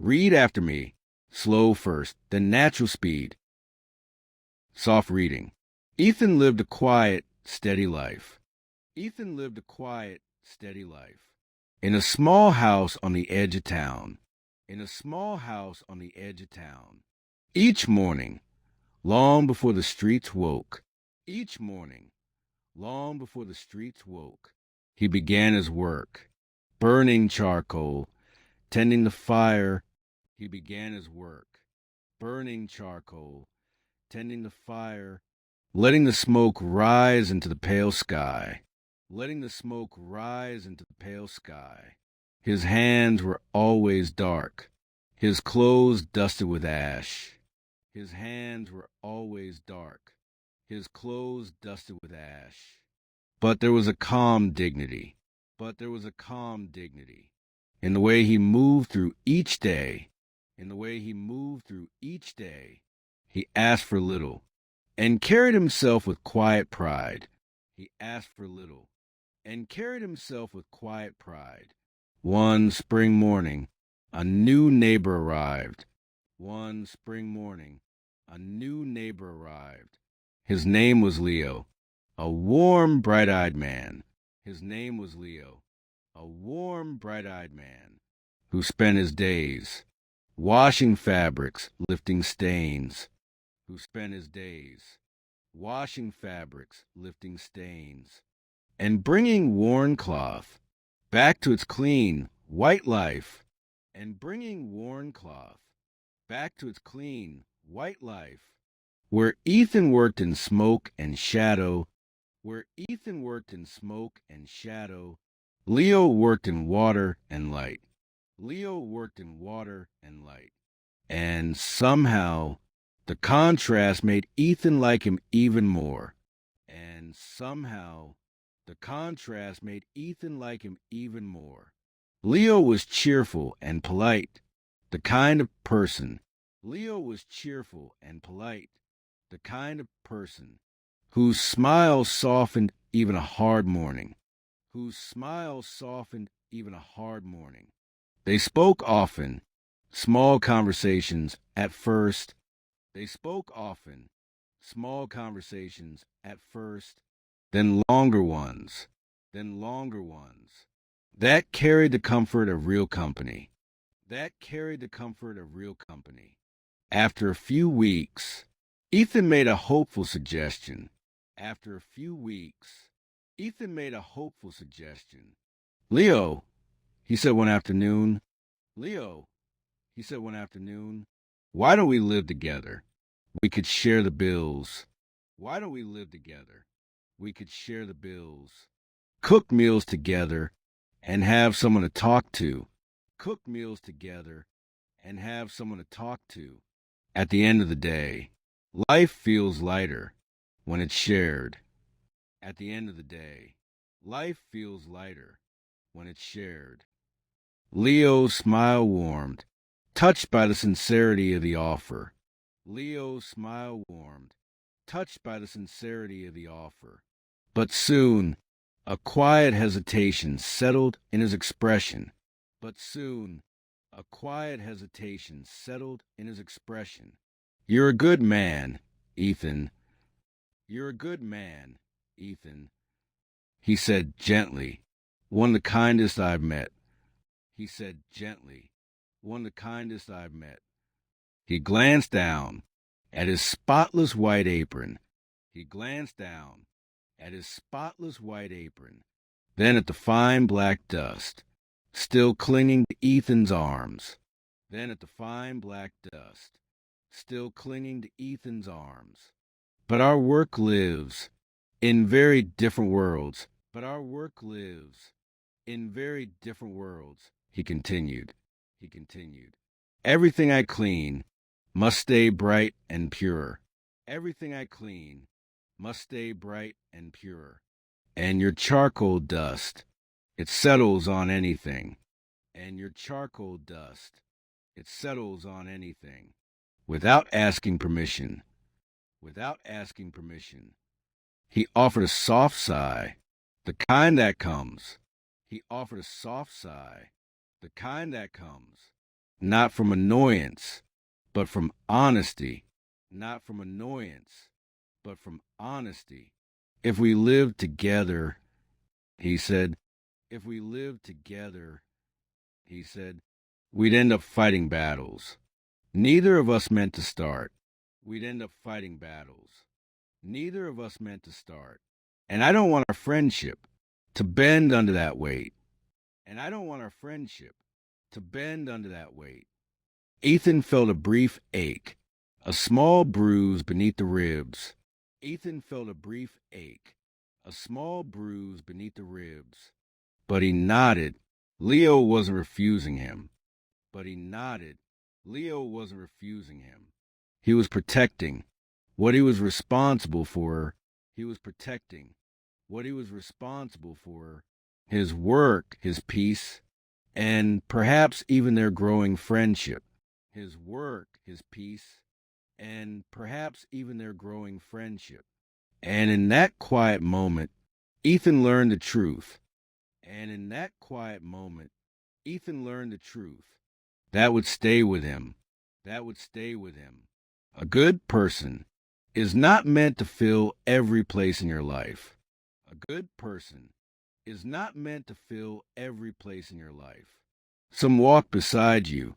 Read after me. Slow first, then natural speed. Soft reading. Ethan lived a quiet, steady life. Ethan lived a quiet, steady life. In a small house on the edge of town. In a small house on the edge of town. Each morning, long before the streets woke. Each morning, long before the streets woke, he began his work. Burning charcoal, tending the fire, he began his work. Burning charcoal, tending the fire, letting the smoke rise into the pale sky. Letting the smoke rise into the pale sky. His hands were always dark, his clothes dusted with ash. His hands were always dark, his clothes dusted with ash. But there was a calm dignity. But there was a calm dignity in the way he moved through each day. In the way he moved through each day. He asked for little and carried himself with quiet pride. He asked for little and carried himself with quiet pride. One spring morning, a new neighbor arrived. One spring morning, a new neighbor arrived. His name was Leo, a warm, bright-eyed man. His name was Leo, a warm, bright-eyed man who spent his days washing fabrics, lifting stains. Who spent his days washing fabrics, lifting stains, and bringing worn cloth back to its clean, white life. And bringing worn cloth back to its clean, white life. Where Ethan worked in smoke and shadow, where Ethan worked in smoke and shadow, Leo worked in water and light. Leo worked in water and light. And somehow the contrast made Ethan like him even more. And somehow the contrast made Ethan like him even more. Leo was cheerful and polite, the kind of person. Leo was cheerful and polite, the kind of person whose smile softened even a hard morning. Whose smile softened even a hard morning. They spoke often, small conversations at first. They spoke often, small conversations at first, then longer ones, that carried the comfort of real company. That carried the comfort of real company. After a few weeks, Ethan made a hopeful suggestion. After a few weeks, Ethan made a hopeful suggestion. Leo, he said one afternoon. Leo, he said one afternoon, why don't we live together? We could share the bills. Why don't we live together? We could share the bills. Cook meals together and have someone to talk to. Cook meals together and have someone to talk to. At the end of the day, life feels lighter when it's shared. At the end of the day, life feels lighter when it's shared. Leo's smile warmed, touched by the sincerity of the offer. Leo's smile warmed, touched by the sincerity of the offer. But soon, a quiet hesitation settled in his expression. But soon, a quiet hesitation settled in his expression. You're a good man, Ethan. You're a good man, Ethan, he said gently. One of the kindest I've met. He said gently. One of the kindest I've met. He glanced down at his spotless white apron. He glanced down at his spotless white apron, then at the fine black dust, still clinging to Ethan's arms. Then at the fine black dust, still clinging to Ethan's arms. But our work lives in very different worlds. But our work lives in very different worlds, he continued. He continued. Everything I clean must stay bright and pure. Everything I clean must stay bright and pure. And your charcoal dust, it settles on anything. And your charcoal dust, it settles on anything. Without asking permission. Without asking permission. He offered a soft sigh, the kind that comes. He offered a soft sigh, the kind that comes not from annoyance, but from honesty, not from annoyance, but from honesty. If we lived together, he said, if we lived together, he said, we'd end up fighting battles. Neither of us meant to start. We'd end up fighting battles. Neither of us meant to start. And I don't want our friendship to bend under that weight. And I don't want our friendship to bend under that weight. Ethan felt a brief ache, a small bruise beneath the ribs. Ethan felt a brief ache, a small bruise beneath the ribs. But he nodded. Leo wasn't refusing him. But he nodded. Leo wasn't refusing him. He was protecting what he was responsible for. He was protecting what he was responsible for. His work, his peace, and perhaps even their growing friendship. His work, his peace, and perhaps even their growing friendship. And in that quiet moment, Ethan learned the truth. And in that quiet moment, Ethan learned the truth. That would stay with him. That would stay with him. A good person is not meant to fill every place in your life. A good person is not meant to fill every place in your life. Some walk beside you.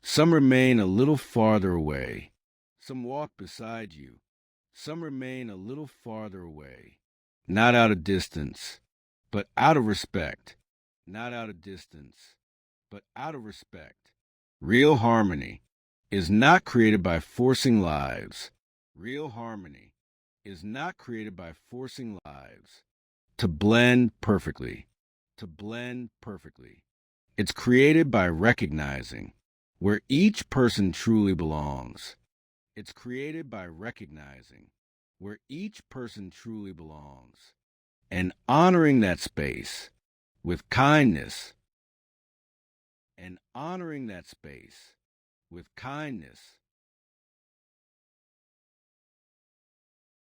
Some remain a little farther away. Some walk beside you. Some remain a little farther away. Not out of distance, but out of respect. Not out of distance, but out of respect. Real harmony is not created by forcing lives. Real harmony is not created by forcing lives to blend perfectly. To blend perfectly. It's created by recognizing where each person truly belongs. It's created by recognizing where each person truly belongs and honoring that space with kindness. And honoring that space with kindness.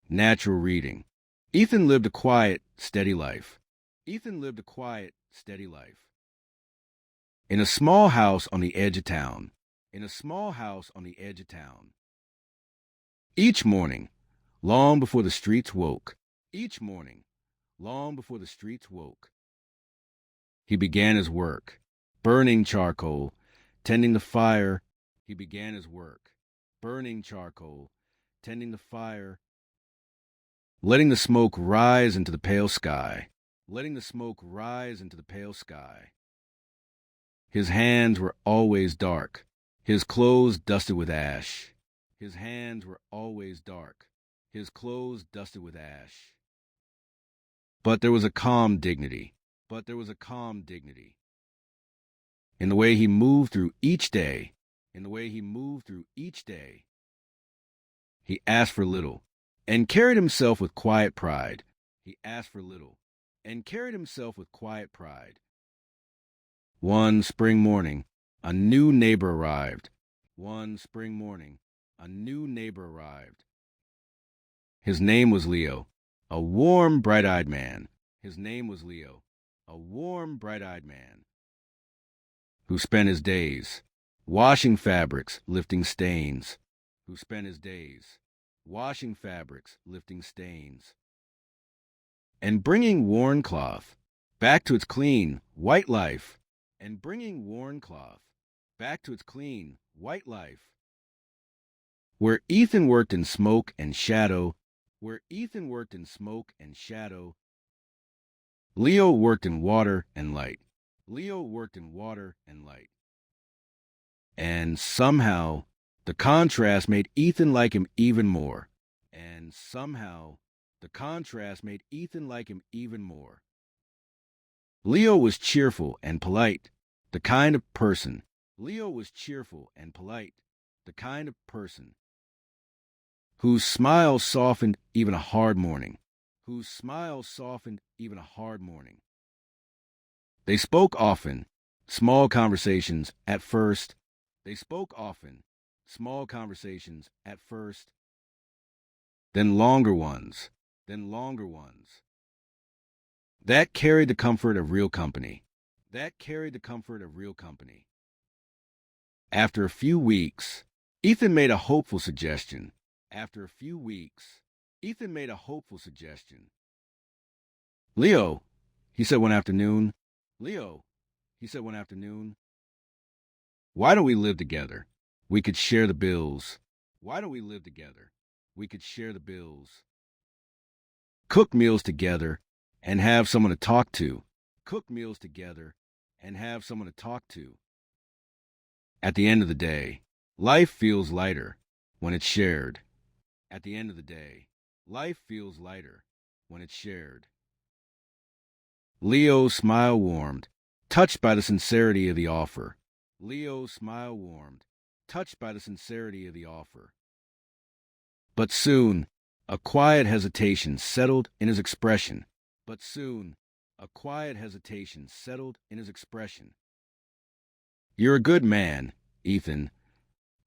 Natural reading. Ethan lived a quiet, steady life. Ethan lived a quiet, steady life. In a small house on the edge of town. In a small house on the edge of town. Each morning, long before the streets woke. Each morning, long before the streets woke. He began his work, burning charcoal, tending the fire. He began his work, burning charcoal, tending the fire, letting the smoke rise into the pale sky, letting the smoke rise into the pale sky. His hands were always dark, his clothes dusted with ash. His hands were always dark, his clothes dusted with ash. But there was a calm dignity. But there was a calm dignity in the way he moved through each day. In the way he moved through each day. He asked for little and carried himself with quiet pride. He asked for little and carried himself with quiet pride. One spring morning, a new neighbor arrived. One spring morning, a new neighbor arrived. His name was Leo, a warm, bright-eyed man. His name was Leo, a warm, bright-eyed man who spent his days washing fabrics, lifting stains, who spent his days washing fabrics, lifting stains, and bringing worn cloth back to its clean, white life, and bringing worn cloth back to its clean, white life. Where Ethan worked in smoke and shadow, where Ethan worked in smoke and shadow, Leo worked in water and light. Leo worked in water and light. And somehow, the contrast made Ethan like him even more. And somehow, the contrast made Ethan like him even more. Leo was cheerful and polite, the kind of person. Leo was cheerful and polite, the kind of person whose smile softened even a hard morning. Whose smile softened even a hard morning. They spoke often, small conversations at first. They spoke often, small conversations at first. Then longer ones, then longer ones. That carried the comfort of real company. That carried the comfort of real company. After a few weeks, Ethan made a hopeful suggestion. After a few weeks, Ethan made a hopeful suggestion. Leo, he said one afternoon. Leo, he said one afternoon. Why don't we live together? We could share the bills. Why don't we live together? We could share the bills. Cook meals together and have someone to talk to. Cook meals together and have someone to talk to. At the end of the day, life feels lighter when it's shared. At the end of the day, life feels lighter when it's shared. Leo's smile warmed, touched by the sincerity of the offer. Leo's smile warmed, touched by the sincerity of the offer. But soon, a quiet hesitation settled in his expression. But soon, a quiet hesitation settled in his expression. You're a good man, Ethan.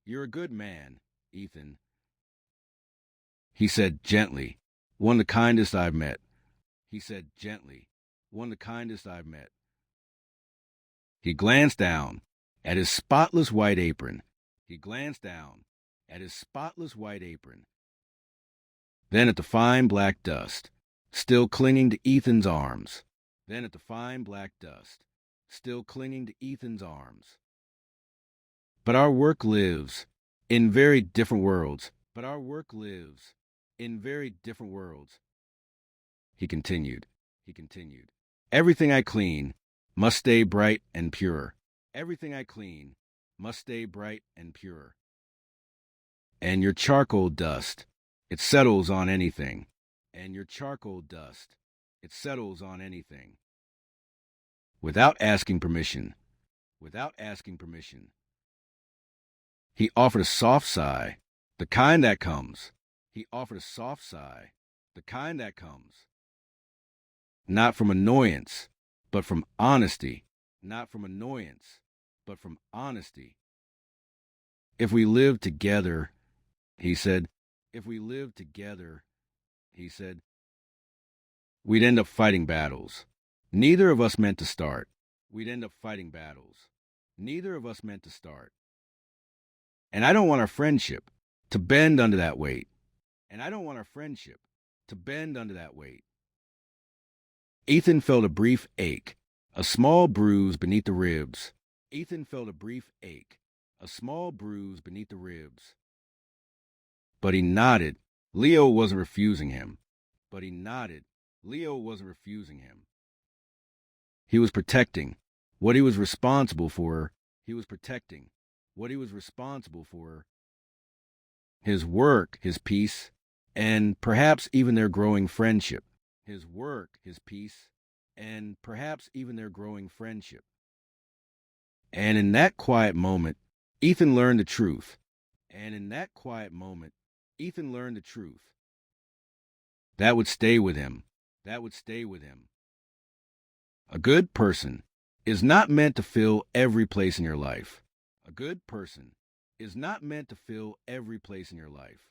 You're a good man, Ethan. He said gently, one of the kindest I've met. He said gently, one of the kindest I've met. He glanced down at his spotless white apron. He glanced down at his spotless white apron. Then at the fine black dust, still clinging to Ethan's arms. Then at the fine black dust, still clinging to Ethan's arms. But our work lives in very different worlds. But our work lives in very different worlds. He continued. He continued. Everything I clean must stay bright and pure. Everything I clean must stay bright and pure. And your charcoal dust, it settles on anything. And your charcoal dust, it settles on anything. Without asking permission. Without asking permission. He offered a soft sigh, the kind that comes. He offered a soft sigh, the kind that comes. Not from annoyance, but from honesty. Not from annoyance, but from honesty. If we lived together, he said, if we lived together, he said, we'd end up fighting battles. Neither of us meant to start. We'd end up fighting battles. Neither of us meant to start. And I don't want our friendship to bend under that weight. And I don't want our friendship to bend under that weight. Ethan felt a brief ache, a small bruise beneath the ribs. Ethan felt a brief ache, a small bruise beneath the ribs. But he nodded. Leo wasn't refusing him. But he nodded. Leo wasn't refusing him. He was protecting what he was responsible for. He was protecting what he was responsible for. His work, his peace, and perhaps even their growing friendship. His work, his peace, and perhaps even their growing friendship. And in that quiet moment, Ethan learned the truth. And in that quiet moment, Ethan learned the truth. That would stay with him. That would stay with him. A good person is not meant to fill every place in your life. A good person is not meant to fill every place in your life.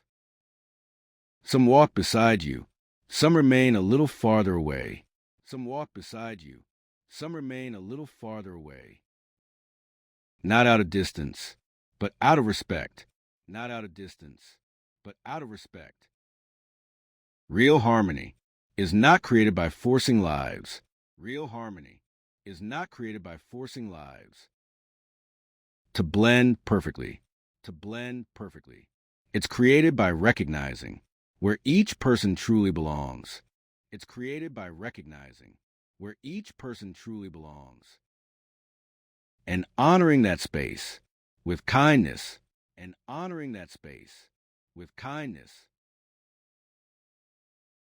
Some walk beside you. Some remain a little farther away. Some walk beside you. Some remain a little farther away. Not out of distance, but out of respect. Not out of distance, but out of respect. Real harmony is not created by forcing lives. Real harmony is not created by forcing lives to blend perfectly. To blend perfectly. It's created by recognizing where each person truly belongs. It's created by recognizing where each person truly belongs. And honoring that space with kindness. And honoring that space with kindness.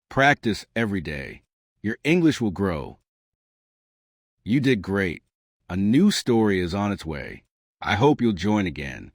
Practice every day. Your English will grow. You did great. A new story is on its way. I hope you'll join again.